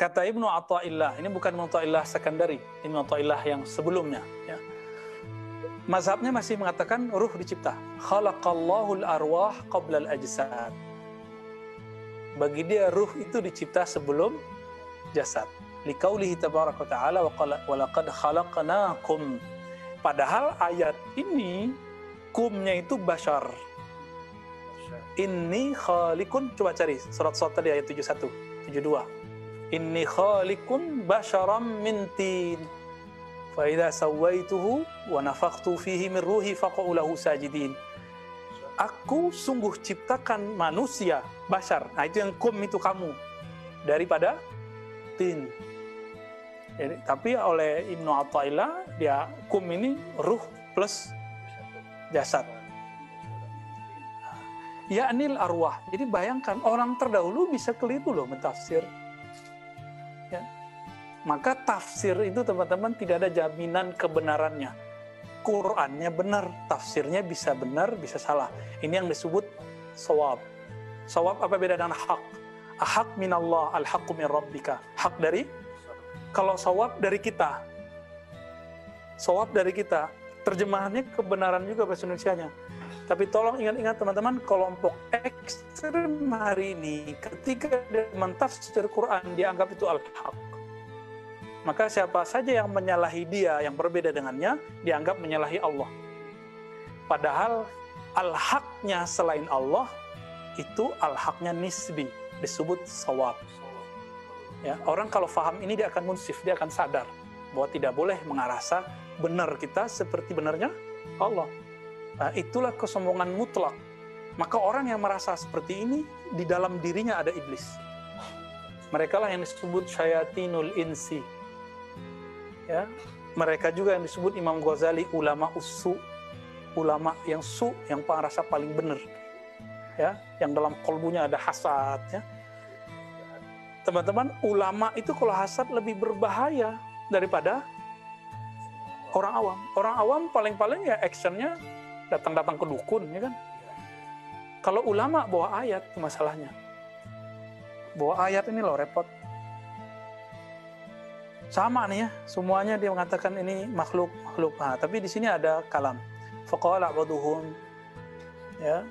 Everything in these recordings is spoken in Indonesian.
Kata Ibnu Athaillah, ini bukan Ibnu Athaillah sekandari, Ibnu Athaillah yang sebelumnya, ya. Mazhabnya masih mengatakan ruh dicipta. Khalaqallahul arwah qablal ajsad. Bagi dia ruh itu dicipta sebelum jasad. Liqaulihi tabaraka ta'ala wa laqad khalaqnakum. Padahal ayat ini kumnya itu bashar. Inni khaliqun, coba cari surat tadi ayat 71, 72. Inni khaliqun basharam min tin. Fa idza sawaituhu wa nafakhtu fihi min ruhi faqa'u lahu sajidin. Aku sungguh ciptakan manusia, bashar. Nah, itu yang kum itu kamu daripada tin. Jadi, tapi oleh Ibnu Athaillah dia kum ini ruh plus jasad. Ya'nil arwah. Jadi bayangkan orang terdahulu bisa keliru loh mentafsir. Ya. Maka tafsir itu teman-teman tidak ada jaminan kebenarannya. Qurannya benar, tafsirnya bisa benar, bisa salah. Ini yang disebut shawab. Shawab apa beda dengan hak? Hak minallah, al-haqqu min rabbika. Hak dari? Kalau shawab dari kita. Shawab dari kita. Terjemahannya kebenaran juga bahasa Indonesianya. Tapi tolong ingat-ingat teman-teman, kelompok ekstrem hari ini ketika dia mentafsir Quran dianggap itu al-haq. Maka siapa saja yang menyalahi dia, yang berbeda dengannya, dianggap menyalahi Allah. Padahal al-haqnya selain Allah, itu al-haqnya nisbi, disebut shawab. Ya, orang kalau faham ini dia akan munsif, dia akan sadar bahwa tidak boleh mengarasa benar kita seperti benarnya Allah. Nah, itulah kesombongan mutlak. Maka orang yang merasa seperti ini, di dalam dirinya ada iblis. Mereka lah yang disebut syayatinul insi. Ya, mereka juga yang disebut Imam Ghazali ulama usu, ulama yang yang merasa paling benar, ya, yang dalam kolbunya ada hasad, ya. Teman-teman, ulama itu kalau hasad lebih berbahaya daripada orang awam. Orang awam paling-paling ya actionnya datang-datang ke dukun, ya kan. Kalau ulama bawa ayat, itu masalahnya. Bawa ayat ini loh repot. Sama nih ya, semuanya dia mengatakan ini makhluk. Nah, tapi di sini ada kalam. Faqala ba'duhum, ya.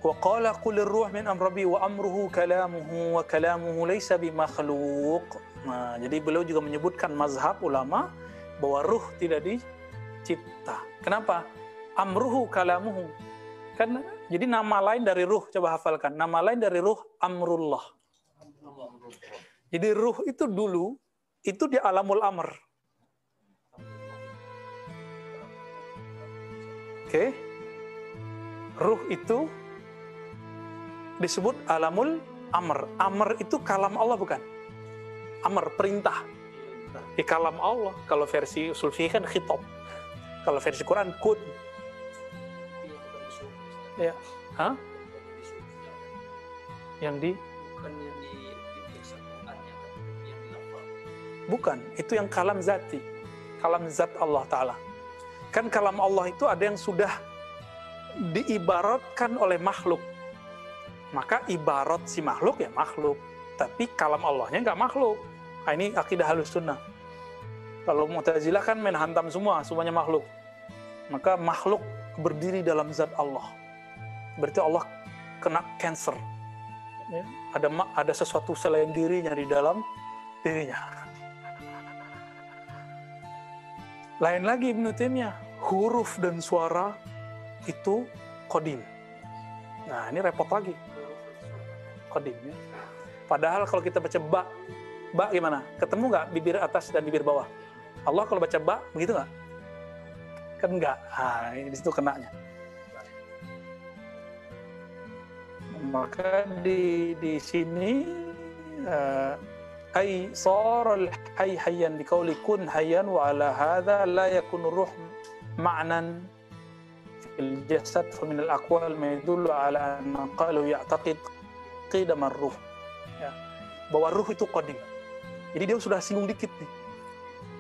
Wa qala qulir ruh min amri wa amruhu kalamuhu wa kalamuhu laysa bimakhluq. Nah, jadi beliau juga menyebutkan mazhab ulama bahwa ruh tidak dicipta. Kenapa? Amruhu kalamuhu. Kan jadi nama lain dari ruh, coba hafalkan. Nama lain dari ruh amrullah. Jadi ruh itu dulu, itu di alamul amr. Oke. Ruh itu disebut alamul amr. Amr itu kalam Allah bukan? Amr, perintah. Di kalam Allah. Kalau versi usul fikih kan khitab. Kalau versi Quran, kun. Ya. Hah? Yang di? Bukan, itu yang kalam zati. Kalam zat Allah Ta'ala. Kan kalam Allah itu ada yang sudah diibaratkan oleh makhluk. Maka ibarat si makhluk ya makhluk. Tapi kalam Allahnya nggak makhluk. Nah, ini akidah Ahlus Sunnah. Kalau Mu'tazilah kan main hantam semuanya makhluk. Maka makhluk berdiri dalam zat Allah. Berarti Allah kena cancer. Ya, ada sesuatu selain dirinya di dalam dirinya. Lain lagi Ibnu Taimiyah, huruf dan suara itu qadim. Nah, ini repot lagi. Qadim, ya. Padahal kalau kita baca ba gimana? Ketemu nggak bibir atas dan bibir bawah? Allah kalau baca ba, begitu nggak? Kan nggak. Nah, di situ kenanya. Maka di sini ay saral hayy hayyan biqauli kun hayyan wa ala hadha la yakunu ruh ma'nan fil jasad fa min al aqwal ma yadullu ala anna qalu ya'taqid qidam ar-ruh, ya, bahwa ruh itu qadim. Jadi dia sudah singgung dikit nih.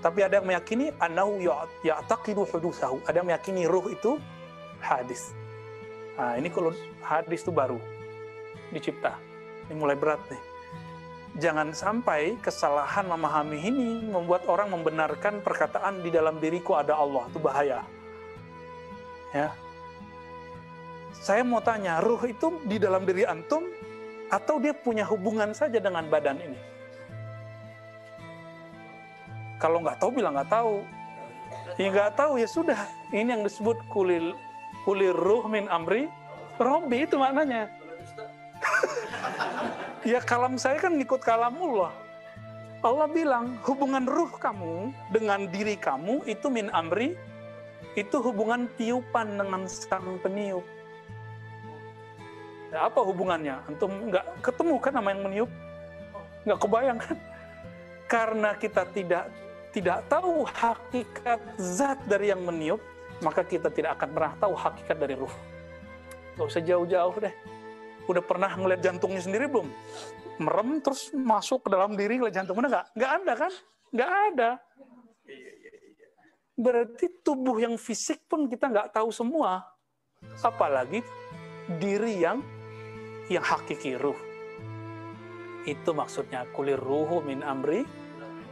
Tapi ada yang meyakini annahu ya'taqidu hudutsahu, ada yang meyakini ruh itu hadis. Nah, ini kalau hadis itu baru dicipta. Ini mulai berat nih. Jangan sampai kesalahan memahami ini membuat orang membenarkan perkataan di dalam diriku ada Allah. Itu bahaya. Ya. Saya mau tanya, ruh itu di dalam diri antum atau dia punya hubungan saja dengan badan ini? Kalau nggak tahu bilang nggak tahu. Ya nggak tahu ya sudah. Ini yang disebut kulir ruh min amri Robbi, itu maknanya. Ya kalam saya kan ngikut kalamullah. Allah bilang hubungan ruh kamu dengan diri kamu itu min amri, itu hubungan tiupan dengan sang peniup. Ya, apa hubungannya? Antum nggak ketemu kan sama yang meniup? Nggak kebayang kan? Karena kita tidak tahu hakikat zat dari yang meniup, maka kita tidak akan pernah tahu hakikat dari ruh. Gak usah jauh-jauh deh. Udah pernah ngeliat jantungnya sendiri belum? Merem terus masuk ke dalam diri ngeliat jantung. Udah nggak? Nggak ada kan? Nggak ada. Berarti tubuh yang fisik pun kita nggak tahu semua. Apalagi diri yang hakiki ruh. Itu maksudnya kulir ruhu min amri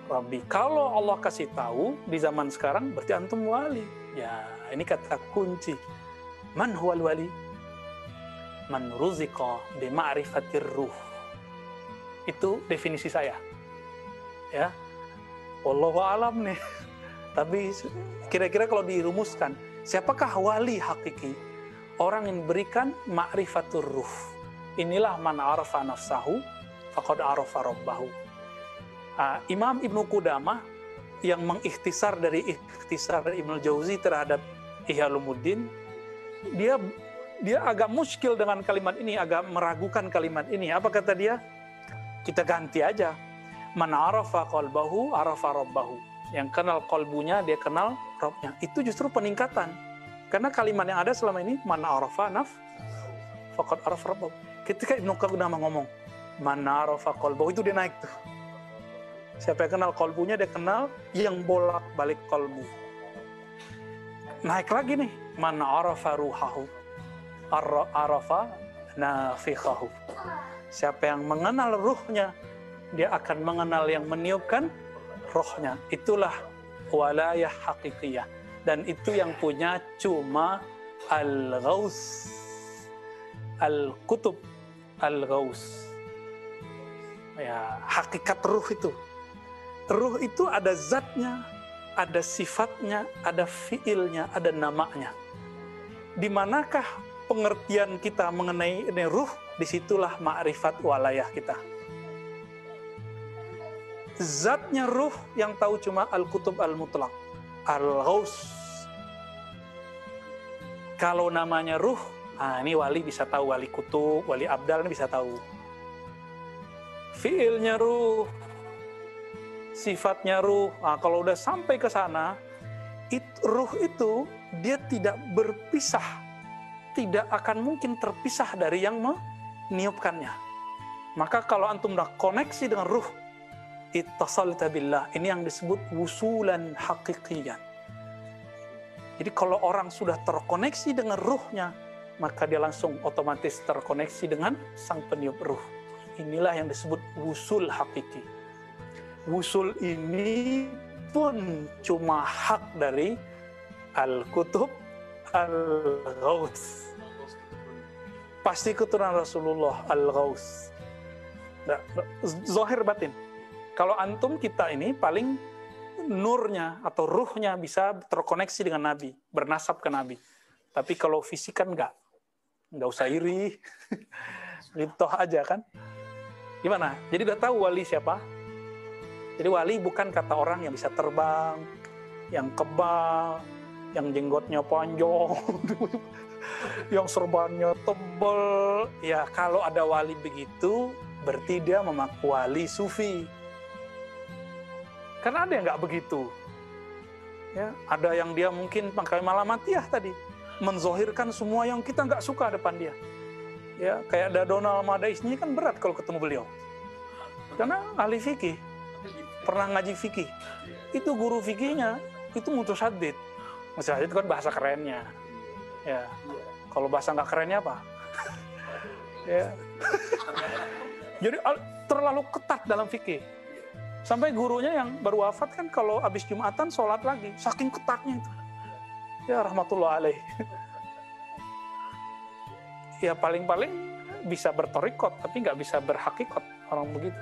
Rabbi. Kalau Allah kasih tahu di zaman sekarang berarti antum wali. Ya, ini kata kunci. Man huwal wali? Man ruziqa bi ma'rifatir ruh. Itu definisi saya. Ya. Wallahu alam nih. Tapi kira-kira kalau dirumuskan, siapakah wali hakiki? Orang yang berikan ma'rifatur ruh. Inilah man arafa nafsahu faqad arafa rabbahu. Imam Ibnu Qudamah yang mengikhtisar dari ikhtisar Ibnu Jauzi terhadap Ihya Ulumuddin, dia agak muskil dengan kalimat ini, agak meragukan kalimat ini. Apa kata dia? Kita ganti aja. Man arafa qalbahu arafa rabbahu. Yang kenal qalbunya, dia kenal Rabbnya. Itu justru peningkatan. Karena kalimat yang ada selama ini, man arafa faqad arafa rabbahu. Ketika Ibnu Qudamah ngomong, man arafa qalbahu, itu dia naik tuh. Siapa yang kenal qalbunya, dia kenal yang bolak-balik qalbu. Naik lagi nih, man arafa ruhahu arafa nafikhahu. Siapa yang mengenal ruhnya, dia akan mengenal yang meniupkan rohnya. Itulah walayah hakikiyah. Dan itu yang punya cuma al-ghaus, al-kutub al-ghaus. Ya, hakikat ruh itu. Ruh itu ada zatnya, ada sifatnya, ada fiilnya, ada namanya. Di manakah pengertian kita mengenai ini ruh? Disitulah ma'rifat walayah kita. Zatnya ruh yang tahu cuma al-kutub al-mutlaq, al-ghaus. Kalau namanya ruh, ini wali bisa tahu, wali kutub, wali abdal ini bisa tahu. Fiilnya ruh, sifatnya ruh. Kalau udah sampai ke sana, ruh itu dia tidak berpisah, tidak akan mungkin terpisah dari yang meniupkannya. Maka kalau antum udah koneksi dengan ruh, ittasalta billah, ini yang disebut wusulan haqiqiyan. Jadi kalau orang sudah terkoneksi dengan ruhnya, maka dia langsung otomatis terkoneksi dengan sang peniup ruh. Inilah yang disebut wusul hakiki. Wusul ini pun cuma hak dari al-kutub al-ghaus. Pasti keturunan Rasulullah al-ghaus. Zahir batin. Kalau antum kita ini paling nurnya atau ruhnya bisa terkoneksi dengan Nabi, bernasab ke Nabi. Tapi kalau fisik kan nggak usah iri, gitu aja kan. Gimana? Jadi udah tahu wali siapa? Jadi wali bukan kata orang yang bisa terbang, yang kebal, yang jenggotnya panjang, yang serbannya tebal. Ya kalau ada wali begitu, berarti dia memakai wali sufi. Karena ada yang nggak begitu. Ya, ada yang dia mungkin pakai malamatiyah tadi, menzohirkan semua yang kita nggak suka depan dia. Ya, kayak ada Donald Madais ini kan berat kalau ketemu beliau. Karena ahli fikih, pernah ngaji fikih. Itu guru fikihnya, itu mutasaddid. Mutasaddid itu kan bahasa kerennya. Ya, kalau bahasa nggak kerennya apa? Ya. Jadi terlalu ketat dalam fikih. Sampai gurunya yang baru wafat kan kalau habis Jumatan sholat lagi, saking ketatnya itu. Ya rahmatullah alaih. Ya paling-paling bisa bertorikot, tapi nggak bisa berhakikat orang begitu.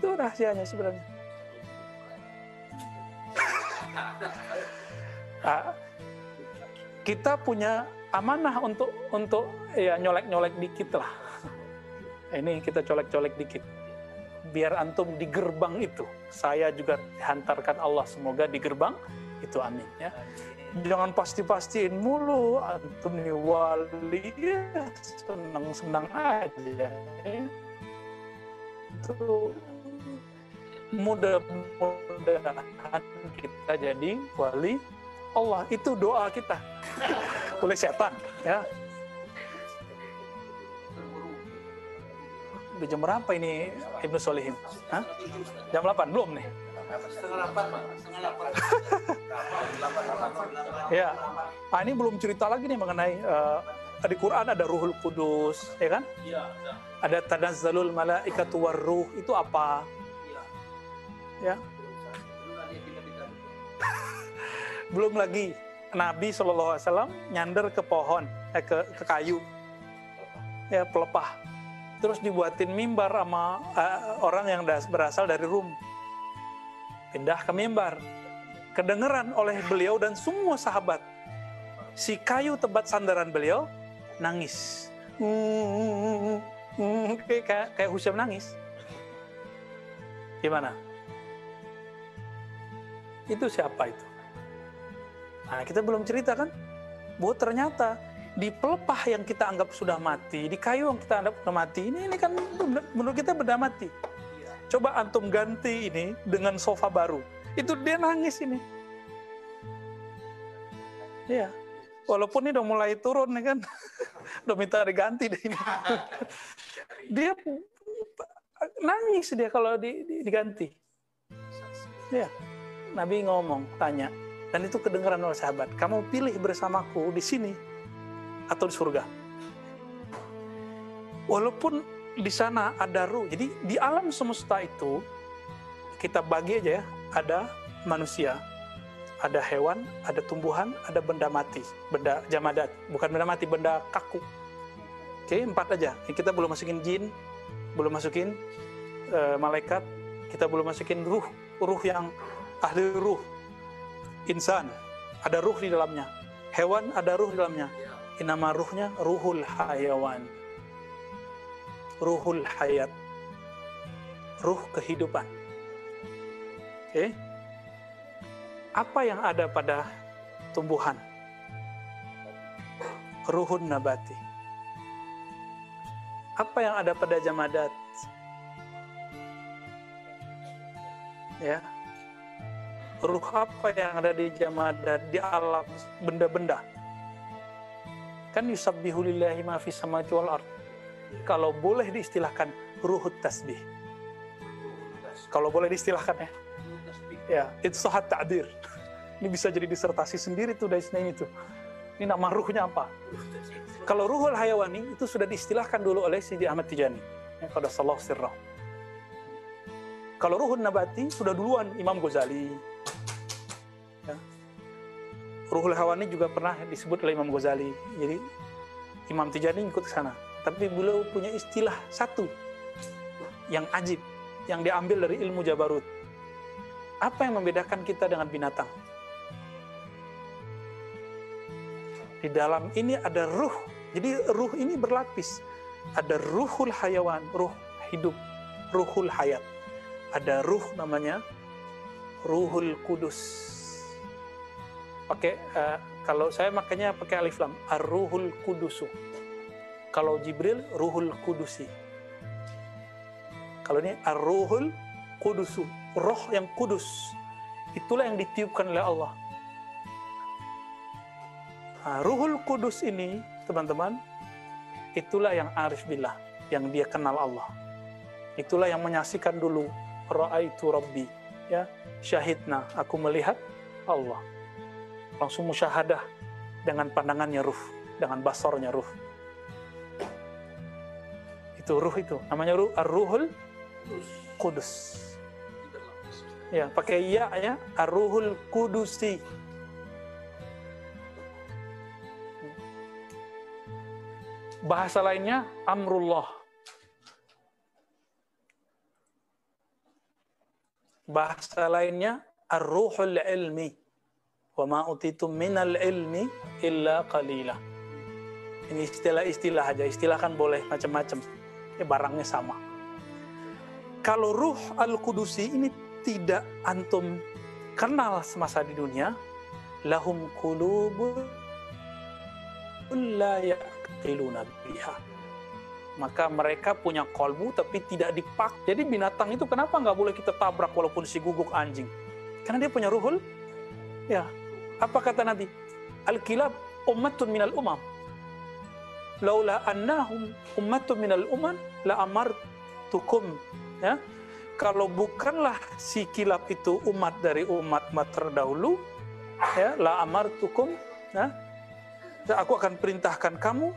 Itu rahasianya sebenarnya. Nah, kita punya amanah untuk ya nyolek-nyolek dikit lah. Ini kita colek-colek dikit. Biar antum di gerbang itu. Saya juga dihantarkan Allah, semoga di gerbang itu, amin ya. Jangan pasti-pastiin mulu, antum nih wali ya, senang-senang aja. Itu mudah-mudahan kita jadi wali Allah. Itu doa kita. Oleh setan ya. Udah jam berapa ini Ibnu Solihin? Hah? Jam 8 belum nih? Setengah 8, Pak. Setengah 8. Ya. Nah, ini belum cerita lagi nih mengenai di Quran ada Ruhul Kudus, ya kan? Iya. Ada Tanazzalul Malaikatu Warruh, itu apa? Iya. Ya. Belum lagi Nabi SAW nyander ke pohon, ke kayu, ya pelepah. Terus dibuatin mimbar sama orang yang berasal dari Rum. Pindah ke mimbar. Kedengeran oleh beliau dan semua sahabat. Si kayu tempat sandaran beliau nangis. Kayak Husain nangis. Gimana? Itu siapa itu? Nah, kita belum cerita kan? Bahwa ternyata di pelepah yang kita anggap sudah mati, di kayu yang kita anggap sudah mati, ini kan menurut kita benda mati. Coba antum ganti ini dengan sofa baru. Itu dia nangis ini. Iya. Walaupun ini udah mulai turun nih kan. Udah minta diganti deh ini. Dia nangis dia kalau diganti. Iya. Nabi ngomong, tanya. Dan itu kedengaran oleh sahabat. Kamu pilih bersamaku di sini atau di surga. Walaupun di sana ada ruh. Jadi di alam semesta itu kita bagi aja ya, ada manusia, ada hewan, ada tumbuhan, ada benda mati, benda jamadat, bukan benda mati, benda kaku. Oke, 4 aja. Kita belum masukin jin, belum masukin malaikat, kita belum masukin ruh yang ahli ruh. Insan, ada ruh di dalamnya. Hewan ada ruh di dalamnya. Nama ruhnya ruhul hayawan. Ruhul hayat, ruh kehidupan. Oke. Apa yang ada pada tumbuhan? Ruhun nabati. Apa yang ada pada jamadat? Ya. Ruh apa yang ada di jamadat, di alam benda-benda? Kan yusabbihu lillahi ma fis samawati wal ardh. Kalau boleh diistilahkan ruhut tasbih. Kalau boleh diistilahkan ya. Ya, itu sahat ta'dir. Ini bisa jadi disertasi sendiri tuh dari sini tuh. Ini nama ruhnya apa? Kalau ruhul hayawani itu sudah diistilahkan dulu oleh Sidi Ahmad Tijani. Ya, qaddasallahu sirrah. Kalau ruhun nabati sudah duluan Imam Ghazali. Ya. Ruhul hayawani juga pernah disebut oleh Imam Ghazali. Jadi Imam Tijani ikut ke sana. Tapi beliau punya istilah satu yang ajib, yang diambil dari ilmu Jabarut. Apa yang membedakan kita dengan binatang? Di dalam ini ada ruh. Jadi ruh ini berlapis. Ada ruhul hayawan, ruh hidup, ruhul hayat. Ada ruh namanya ruhul kudus. Kalau saya makanya pakai alif lam, ar-ruhul kudusu. Kalau Jibril, ruhul kudusi. Kalau ini ar-ruhul kudusu, roh yang kudus. Itulah yang ditiupkan oleh Allah. Nah, ruhul kudus ini, teman-teman, itulah yang arif billah, yang dia kenal Allah. Itulah yang menyaksikan dulu, ra'aitu rabbi, ya, syahidna, aku melihat Allah. Langsung musyahadah dengan pandangannya ruh, dengan basarnya ruh. Itu ruh itu. Namanya ruh, Ar-Ruhul Kudus. Ya, pakai ya ya, Ar-Ruhul Kudusi. Bahasa lainnya Amrullah. Bahasa lainnya Ar-Ruhul Ilmi. Wa ma utitum minal ilmi illa qalila. Ini istilah-istilah aja. Istilah kan boleh macam-macam. Ya, barangnya sama. Kalau Ruh Al-Kudusi ini tidak antum kenal semasa di dunia, lahum qulubun la yaqiluna biha. Maka mereka punya kolbu tapi tidak dipak. Jadi binatang itu kenapa nggak boleh kita tabrak walaupun si guguk anjing? Karena dia punya ruhul. Ya, apa kata Nabi? Al-kilab ummatun minal umam. Laula annahum ummatun minal umam la amartukum. Ya, kalau bukanlah si kilab itu umat dari umat-umat terdahulu, ya, la amartukum, ya, aku akan perintahkan kamu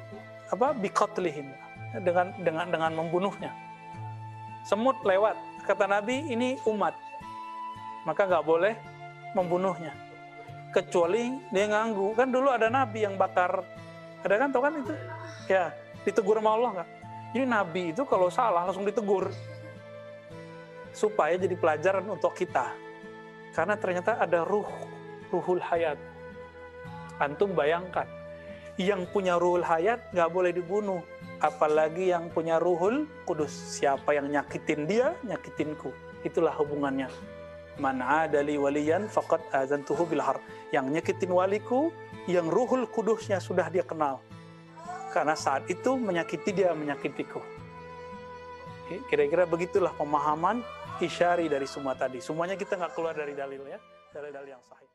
biqatlihim, dengan membunuhnya. Semut lewat, kata Nabi ini umat, maka nggak boleh membunuhnya kecuali dia nganggu. Kan dulu ada Nabi yang bakar, ada kan, tau kan itu ya, ditegur sama Allah nggak? Jadi Nabi itu kalau salah langsung ditegur supaya jadi pelajaran untuk kita, karena ternyata ada ruhul hayat. Antum bayangkan, yang punya ruhul hayat nggak boleh dibunuh, apalagi yang punya ruhul kudus. Siapa yang nyakitin dia, nyakitinku. Itulah hubungannya. Man adali waliyan faqad azantuhu bil harb. Yang nyakitin waliku, yang ruhul kudusnya sudah dia kenal. Karena saat itu menyakiti dia, menyakitiku. Kira-kira begitulah pemahaman isyari dari semua tadi. Semuanya kita nggak keluar dari dalil, ya, dari dalil yang sahih.